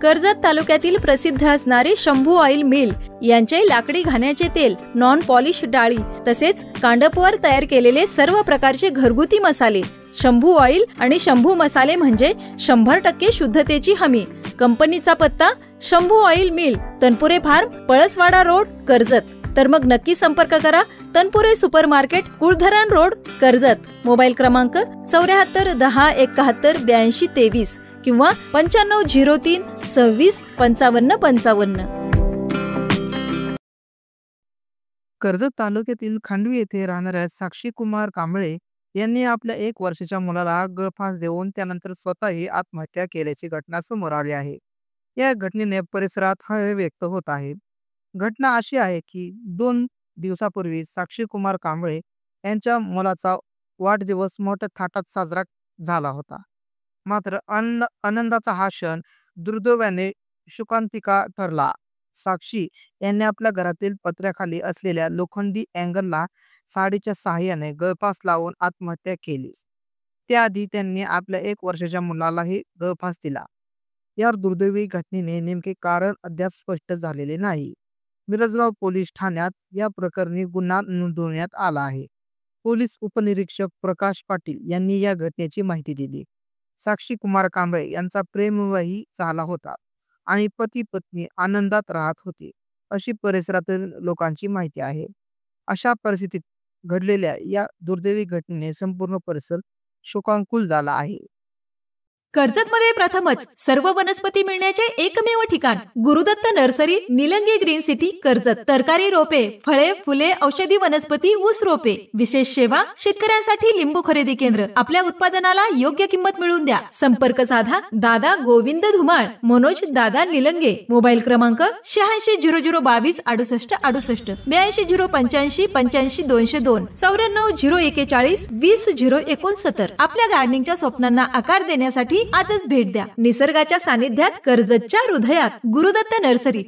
कर्जत तालुक्यातील प्रसिद्ध असणारे शंभू ऑइल मिल यांचे लाकडी घाण्याचे तेल, नॉन पॉलिश डाळी तसेच कांडपवर तयार केलेले सर्व प्रकारचे घरगुती मसाले, शंभू ऑइल आणि शंभू मसाले म्हणजे 100% शुद्धतेची हमी। कंपनीचा पत्ता Shambhu oil mill, Tanpure farm, Palaswada road, Karjat. तर मग नक्की संपर्क करा Tanpure super market, Kuldharan road, Karjat. Mobile क्रमांक 74 10 71 82 23 किंवा 95 03 26 55 55। कर्जत तालुक्यातील खांडवी येथे राहणाऱ्या साक्षी कुमार कांबळे यांनी आपल्या 1 वर्षाच्या मुलाला गळफास देऊन त्यानंतर स्वतःही आत्महत्या केल्याची घटना समोर आली आहे। या घटनेने परिसरात हळहळ व्यक्त होत आहे। घटना अशी आहे की 2 दिवसापूर्वी साक्षी कुमार कांबळे यांच्या मुलाचा वाढदिवस मोठ्या थाटात साजरा झाला होता। मात्र आनंदाचा हा क्षण दुर्दैवाने शोकांतिका ठरला। साक्षी यांनी आपल्या घरातील पत्र्याखाली असलेल्या लोखंडी अँगलला साडीच्या सहाय्याने गळफास लावून आत्महत्या केली। त्याआधी त्यांनी आपल्या 1 वर्षाच्या मुलालाही गळफास दिला। या दुर्दैवी घटनेने नेमके कारण अद्याप स्पष्ट झालेले नाही। मिरजगाव पोलीस ठाण्यात या प्रकरणी गुन्हा नोंदवण्यात आला आहे। पोलीस उपनिरीक्षक प्रकाश पाटील यांनी या घटनेची माहिती दिली। साक्षी कुमार कांबळे यांचा प्रेमविवाह झाला होता आणि पती पत्नी आनंदात राहत होते अशी परिसरातील लोकांची माहिती आहे। अशा परिस्थितीत घडलेल्या या दुर्दैवी घटनेने संपूर्ण परिसर शोकाकुल झाला आहे। कर्जतमध्ये प्रथमच सर्व वनस्पती मिळण्याचे एकमेव ठिकाण Gurudatt nursery, Nilange green city, Karjat. तरकारी रोपे, फळे, फुले, औषधी वनस्पती, ऊस रोपे। विशेष सेवा शेतकऱ्यांसाठी लिंबू खरेदी केंद्र। आपल्या उत्पादनाला योग्य किंमत मिळवून द्या। संपर्क साधा दादा गोविंद धुमाळ, मनोज दादा निलंगे। मोबाईल क्रमांक 86 00 22 68 68, 82 085 85 202, 94 041 20 069। आपल्या गार्डनिंगच्या स्वप्नांना आकार देण्यासाठी आजच भेट द्या। निसर्गाच्या सानिध्यात कर्जतच्या हृदयात गुरुदत्त नर्सरी।